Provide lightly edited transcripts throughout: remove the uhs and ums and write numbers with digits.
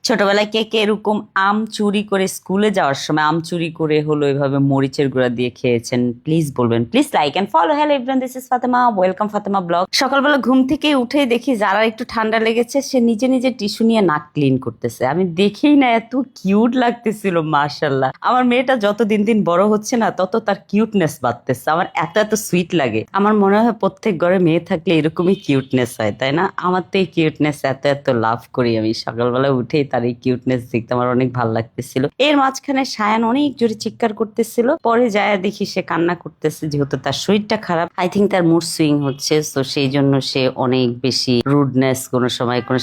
ছোটবেলায় কে কে এরকম আম চুরি করে স্কুলে যাওয়ার সময় আম চুরি করে হলো এভাবে মরিচের গুঁড়া দিয়ে খেয়েছেন? প্লিজ বলবেন। Please like and follow. Hello everyone, this is Fatema, welcome Fatema blog. সকালবেলা ঘুম থেকে উঠে দেখি যারা একটু ঠান্ডা লেগেছে সে নিজে নিজে টিস্যু নিয়ে নাক ক্লিন করতেছে। আমি দেখেই না এত কিউট লাগতেছিল, মাশাআল্লাহ। আমার মেয়েটা যত দিন দিন বড় হচ্ছে না তত তার কিউটনেস বাড়তেছে। আমার এত এত সুইট লাগে। আমার মনে হয় প্রত্যেক ঘরে মেয়ে থাকলে এরকমই কিউটনেস হয়, তাই না? আমার তো এই কিউটনেস এত এত লাভ করি আমি। সকালবেলা উঠেই তার এই কিউটনেস দেখতে আমার অনেক ভালো লাগতেছিল। এর মাঝখানে সায়ান অনেক জোরে চিৎকার করতেছিল, পরে যায় দেখি সে কান্না করতেছে, যেহেতু তার শরীরটা খারাপ। আই থিঙ্ক তার মুড সুইং হচ্ছে, তো সেই জন্য সে অনেক বেশি রুডনেস, কোনো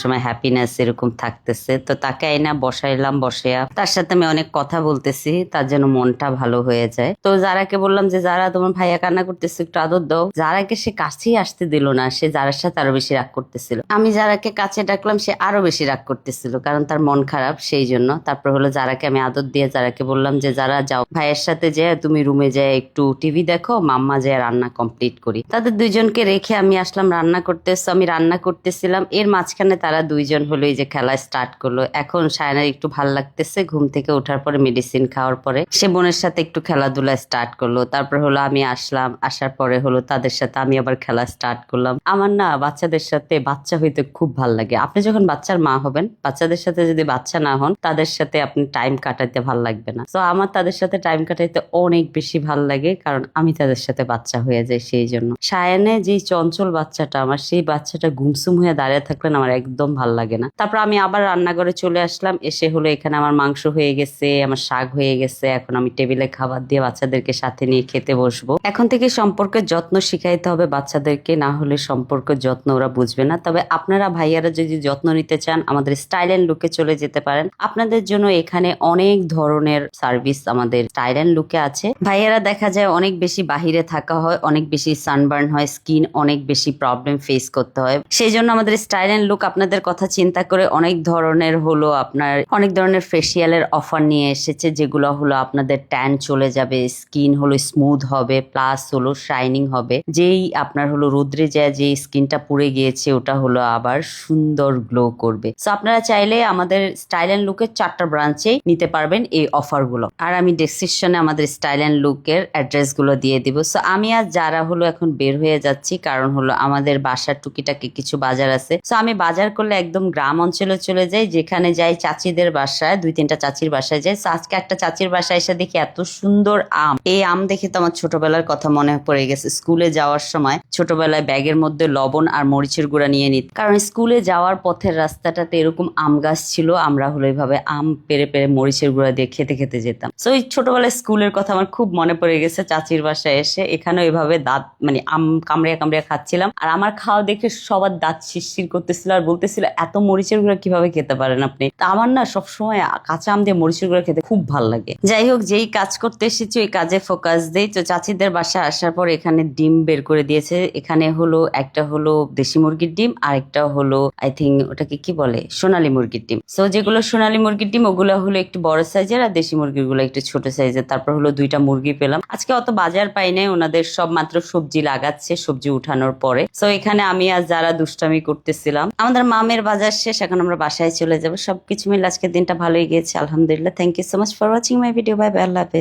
সময় হ্যাপিনেস এরকম থাকতেছে। তো তাকে আইনা বসাইলাম, বসেয়া তার সাথে আমি অনেক কথা বলতেছি, তার যেন মনটা ভালো হয়ে যায়। তো যারাকে বললাম যে যারা তোমার ভাইয়া কান্না করতেছে একটু আদর দাও। যারাকে সে কাছেই আসতে দিল না, সে যারার সাথে আরো বেশি রাগ করতেছিল। আমি যারাকে কাছে ডাকলাম সে আরো বেশি রাগ করতেছিল, কারণ তার মন খারাপ সেই জন্য। তারপর হলো যারাকে আমি আদর দিয়ে যারাকে বললাম যে যারা যাও ভাইয়ের সাথে যে তুমি রুমে যায় একটু টিভি দেখো, মাম্মা যায় রান্না কমপ্লিট করি। তাদের দুইজনকে রেখে আমি আসলাম রান্না করতে। আমি রান্না করতেছিলাম, এর মাঝখানে তারা দুইজন হলো এই যে খেলা স্টার্ট করলো। এখন সায়নার একটু ভাল লাগতেছে, ঘুম থেকে ওঠার পরে মেডিসিন খাওয়ার পরে সে বোনের সাথে একটু খেলাধুলা স্টার্ট করলো। তারপর হলো আমি আসলাম, আসার পরে হলো তাদের সাথে আমি আবার খেলা স্টার্ট করলাম। আমার না বাচ্চাদের সাথে বাচ্চা হইতে খুব ভাল লাগে। আপনি যখন বাচ্চার মা হবেন, বাচ্চাদের সাথে যদি বাচ্চা না হন, তাদের সাথে আপনি টাইম কাটাইতে ভাল লাগবে না। তো আমার তাদের সাথে টাইম কাটাইতে অনেক বেশি ভাল লাগে, কারণ আমি তাদের সাথে বাচ্চা হয়ে যাই সেই জন্য। সায়ানে যে চঞ্চল বাচ্চাটা আমার, সেই বাচ্চাটা গুমসুম হয়ে দাঁড়িয়ে থাকলে আমার একদম ভাল লাগে না। তারপর আমি আবার রান্নাঘরে চলে আসলাম, এসে হলো এখানে আমার মাংস হয়ে গেছে, আমার শাক হয়ে গেছে। এখন আমি টেবিলে খাবার দিয়ে বাচ্চাদেরকে সাথে নিয়ে খেতে বসবো। এখন থেকে সম্পর্কের যত্ন শিখাইতে হবে বাচ্চাদেরকে, না হলে সম্পর্কের যত্ন ওরা বুঝবে না। তবে আপনারা ভাইয়ারা যদি যত্ন নিতে চান, আমাদের স্টাইল এন্ড লুকে চলে যেতে পারেন। আপনাদের জন্য এখানে অনেক ধরনের সার্ভিস আমাদের স্টাইল এন্ড লুকে আছে। ভাইয়ারা দেখা যায় অনেক বেশি বাহিরে থাকা হয়, অনেক বেশি সানবার্ন হয়, স্কিন অনেক বেশি প্রবলেম ফেস করতে হয়। সেই জন্য আমাদের স্টাইল এন্ড লুক আপনাদের কথা চিন্তা করে অনেক ধরনের হলো আপনার অনেক ধরনের ফেসিয়ালের অফার নিয়ে এসেছে, যেগুলো হলো আপনাদের ট্যান চলে যাবে, স্কিন হলো স্মুথ হবে, প্লাস হলো শাইনিং হবে। যেই আপনার হলো রোদ্রে যায় যে স্কিনটা পুড়ে গিয়েছে ওটা হলো আবার সুন্দর গ্লো করবে। সো আপনারা চাইলে আমাদের স্টাইল এন্ড লুকের 4টা ব্রাঞ্চেই নিতে পারবেন এই অফার গুলো। আর আমি ডেসক্রিপশনে আমাদের স্টাইল এন্ড লুকের অ্যাড্রেস গুলো দিয়ে দিব। সো আমি আর যারা হলো এখন বের হয়ে যাচ্ছি, কারণ হলো আমাদের বাসার টুকিটাকি কিছু বাজার আছে। সো আমি বাজার করলে একদম গ্রাম অঞ্চলে চলে যাই, যেখানে যাই চাচিদের বাসায়, 2-3টা চাচির বাসায় যাই। সো আজকে একটা চাচির বাসায় এসে দেখি এত সুন্দর আম। এই আম দেখে তো আমার ছোটবেলার কথা মনে পড়ে গেছে। স্কুলে যাওয়ার সময় ছোটবেলায় ব্যাগের মধ্যে লবণ আর মরিচের গুঁড়া নিয়ে নিত, কারণ স্কুলে যাওয়ার পথের রাস্তাটাতে এরকম আম গাছ ছিল। আমরা হলো এইভাবে আম পেরে পেরে মরিচের গুঁড়া দিয়ে খেতে খেতে যেতাম। সো এই ছোটবেলায় স্কুলের কথা আমার খুব মনে পড়ে গেছে চাচির বাসায় এসে। এখানেও এভাবে দাঁত মানে আম কামড়িয়া কামড়িয়া খাচ্ছিলাম, আর আমার খাওয়া দেখে সবার দাঁত শিরশির করতেছিল আর বলতেছিল এত মরিচের গুঁড়া কিভাবে খেতে পারেন আপনি। তা আমার না সবসময় কাঁচা আম দিয়ে মরিচের গুঁড়া খেতে খুব ভালো লাগে। যাই হোক, যেই কাজ করতে এসেছি ওই কাজে ফোকাস দেই। তো চাচিদের বাসায় আসার পর এখানে ডিম বের করে দিয়েছে। এখানে হলো একটা হলো দেশি মুরগির ডিম, আর একটা হলো আই থিঙ্ক ওটাকে কি বলে, সোনালী মুরগির ডিম। সো যেগুলো সোনালী মুরগির ডিম ওগুলো হলো একটু বড় সাইজের, আর দেশি মুরগির গুলো একটু ছোট সাইজের। তারপর হলো 2টা মুরগি পেলাম। আজকে অত বাজার পাই নাই, ওনাদের সব মাত্র সবজি লাগাচ্ছে, সবজি উঠানোর পরে। সো এখানে আমি আর যারা দুষ্টামি করতেছিলাম। আমাদের মামের বাজার শেষ, এখন আমরা বাসায় চলে যাবো। সবকিছু মিলে আজকের দিনটা ভালোই গিয়েছে আলহামদুলিল্লাহ। Thank you so much for watching my video. Bye bye, আল্লাহ হাফেজ।